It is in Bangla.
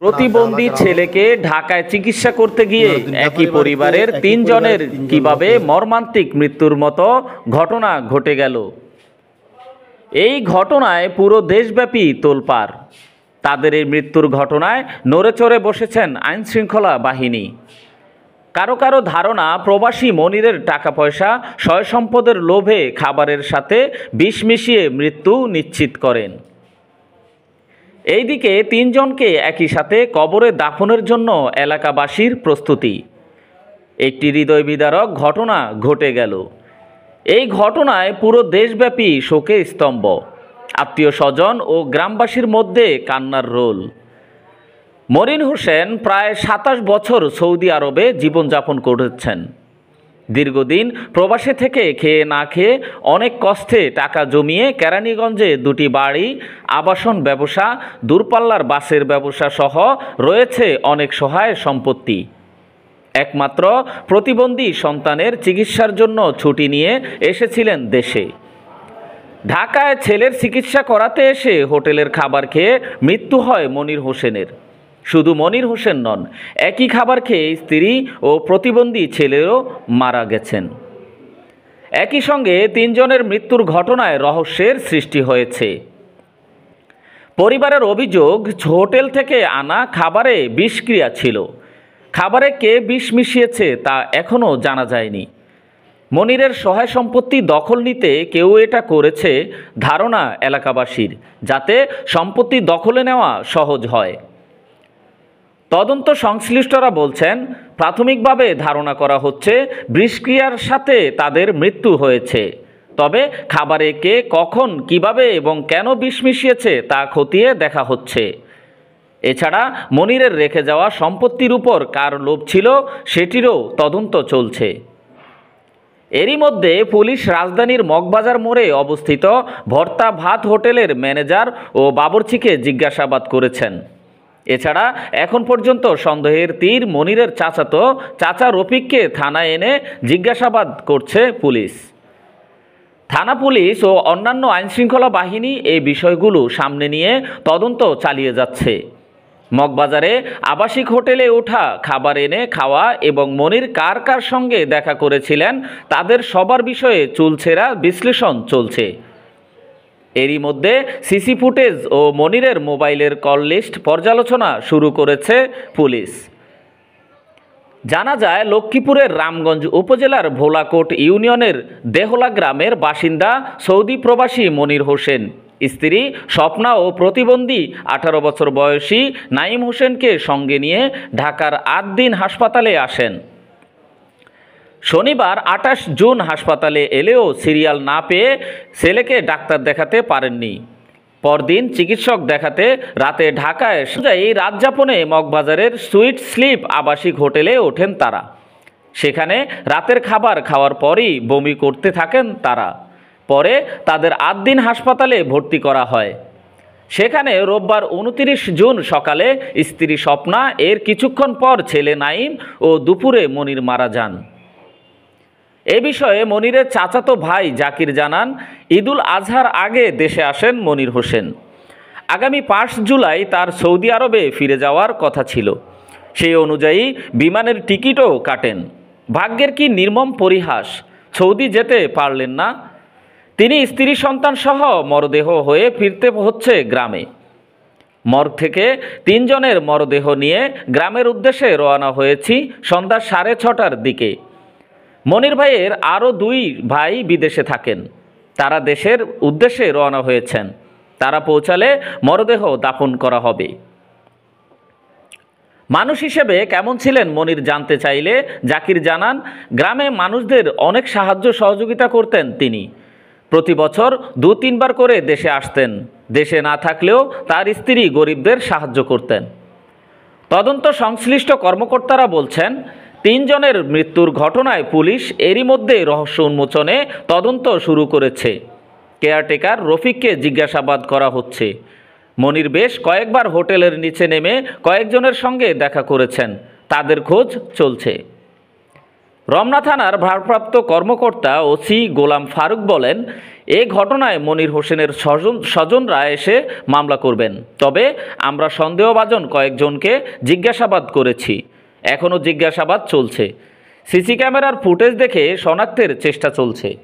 প্রতিবন্ধী ছেলেকে ঢাকায় চিকিৎসা করতে গিয়ে একই পরিবারের ৩ জনের কিভাবে মর্মান্তিক মৃত্যুর মতো ঘটনা ঘটে গেল। এই ঘটনায় পুরো দেশব্যাপী তোলপাড়। তাদের এই মৃত্যুর ঘটনায় নড়েচড়ে বসেছেন আইনশৃঙ্খলা বাহিনী। কারো কারো ধারণা, প্রবাসী মনিরের টাকা পয়সা, সয় সম্পদের লোভে খাবারের সাথে বিষ মিশিয়ে মৃত্যু নিশ্চিত করেন। এইদিকে ৩ জনকে একই সাথে কবরে দাফনের জন্য এলাকাবাসীর প্রস্তুতি। একটি হৃদয় বিদারক ঘটনা ঘটে গেল। এই ঘটনায় পুরো দেশব্যাপী শোকে স্তম্ভ। আত্মীয় স্বজন ও গ্রামবাসীর মধ্যে কান্নার রোল। মনির হোসেন প্রায় ২৭ বছর সৌদি আরবে জীবনযাপন করেছেন। দীর্ঘদিন প্রবাসে থেকে খেয়ে না খেয়ে অনেক কষ্টে টাকা জমিয়ে কেরানীগঞ্জে ২টি বাড়ি, আবাসন ব্যবসা, দূরপাল্লার বাসের ব্যবসা সহ রয়েছে অনেক সহায় সম্পত্তি। একমাত্র প্রতিবন্ধী সন্তানের চিকিৎসার জন্য ছুটি নিয়ে এসেছিলেন দেশে। ঢাকায় ছেলের চিকিৎসা করাতে এসে হোটেলের খাবার খেয়ে মৃত্যু হয় মনির হোসেনের। শুধু মনির হোসেন নন, একই খাবার খেয়ে স্ত্রী ও প্রতিবন্ধী ছেলেও মারা গেছেন। একই সঙ্গে ৩ জনের মৃত্যুর ঘটনায় রহস্যের সৃষ্টি হয়েছে। পরিবারের অভিযোগ, হোটেল থেকে আনা খাবারে বিষক্রিয়া ছিল। খাবারে কে বিষ মিশিয়েছে তা এখনও জানা যায়নি। মনিরের সহায় সম্পত্তি দখল নিতে কেউ এটা করেছে ধারণা এলাকাবাসীর, যাতে সম্পত্তি দখলে নেওয়া সহজ হয়। তদন্ত সংশ্লিষ্টরা বলছেন, প্রাথমিকভাবে ধারণা করা হচ্ছে বিষক্রিয়ার সাথে তাদের মৃত্যু হয়েছে। তবে খাবারে কে, কখন, কিভাবে এবং কেন বিষ মিশিয়েছে তা খতিয়ে দেখা হচ্ছে। এছাড়া মনিরের রেখে যাওয়া সম্পত্তির উপর কার লোভ ছিল সেটিরও তদন্ত চলছে। এরই মধ্যে পুলিশ রাজধানীর মগবাজার মোড়ে অবস্থিত ভর্তা ভাত হোটেলের ম্যানেজার ও বাবুর্চিকে জিজ্ঞাসাবাদ করেছেন। এছাড়া এখন পর্যন্ত সন্দেহের তীর মনিরের চাচা রফিককে থানায় এনে জিজ্ঞাসাবাদ করছে পুলিশ। থানা পুলিশ ও অন্যান্য আইনশৃঙ্খলা বাহিনী এই বিষয়গুলো সামনে নিয়ে তদন্ত চালিয়ে যাচ্ছে। মগবাজারে আবাসিক হোটেলে ওঠা খাবার এনে খাওয়া এবং মনির কার কার সঙ্গে দেখা করেছিলেন তাদের সবার বিষয়ে চুলচেরা বিশ্লেষণ চলছে। এরই মধ্যে সিসি ফুটেজ ও মনিরের মোবাইলের কল লিস্ট পর্যালোচনা শুরু করেছে পুলিশ। জানা যায়, লক্ষ্মীপুরের রামগঞ্জ উপজেলার ভোলাকোট ইউনিয়নের দেহলা গ্রামের বাসিন্দা সৌদি প্রবাসী মনির হোসেন স্ত্রী স্বপ্না ও প্রতিবন্ধী ১৮ বছর বয়সী নাঈম হোসেনকে সঙ্গে নিয়ে ঢাকার ৮ দিন হাসপাতালে আসেন। শনিবার ২৮ জুন হাসপাতালে এলেও সিরিয়াল না পেয়ে ছেলেকে ডাক্তার দেখাতে পারেননি। পরদিন চিকিৎসক দেখাতে রাতে ঢাকায় এই রাত যাপনে মগবাজারের সুইট স্লিপ আবাসিক হোটেলে ওঠেন তারা। সেখানে রাতের খাবার খাওয়ার পরই বমি করতে থাকেন তারা। পরে তাদের ৮ দিন হাসপাতালে ভর্তি করা হয়। সেখানে রোববার ২৯ জুন সকালে স্ত্রী স্বপ্না, এর কিছুক্ষণ পর ছেলে নাঈম ও দুপুরে মনির মারা যান। এ বিষয়ে মনিরের চাচাতো ভাই জাকির জানান, ঈদুল আজহার আগে দেশে আসেন মনির হোসেন। আগামী ৫ জুলাই তার সৌদি আরবে ফিরে যাওয়ার কথা ছিল। সেই অনুযায়ী বিমানের টিকিটও কাটেন। ভাগ্যের কি নির্মম পরিহাস, সৌদি যেতে পারলেন না তিনি। স্ত্রী সন্তান সহ মরদেহ হয়ে ফিরতে হচ্ছে গ্রামে। মর্গ থেকে ৩ জনের মরদেহ নিয়ে গ্রামের উদ্দেশ্যে রওনা হয়েছি সন্ধ্যা ৬:৩০টার দিকে। মনির ভাইয়ের আরও ২ ভাই বিদেশে থাকেন। তারা দেশের উদ্দেশ্যে রওনা হয়েছেন। তারা পৌঁছালে মরদেহ দাফন করা হবে। মানুষ হিসেবে কেমন ছিলেন মনির জানতে চাইলে জাকির জানান, গ্রামে মানুষদের অনেক সাহায্য সহযোগিতা করতেন তিনি। প্রতি বছর ২-৩ বার করে দেশে আসতেন। দেশে না থাকলেও তার স্ত্রী গরিবদের সাহায্য করতেন। তদন্ত সংশ্লিষ্ট কর্মকর্তারা বলছেন, ৩ জনের মৃত্যুর ঘটনায় পুলিশ এরই মধ্যে রহস্য উন্মোচনে তদন্ত শুরু করেছে। কেয়ারটেকার রফিককে জিজ্ঞাসাবাদ করা হচ্ছে। মনির বেশ কয়েকবার হোটেলের নিচে নেমে কয়েকজনের সঙ্গে দেখা করেছেন। তাদের খোঁজ চলছে। রমনা থানার ভারপ্রাপ্ত কর্মকর্তা ওসি গোলাম ফারুক বলেন, এ ঘটনায় মনির হোসেনের স্বজনরা এসে মামলা করবেন। তবে আমরা সন্দেহভাজন কয়েকজনকে জিজ্ঞাসাবাদ করেছি, এখনও জিজ্ঞাসাবাদ চলছে। সিসি ক্যামেরার ফুটেজ দেখে শনাক্তের চেষ্টা চলছে।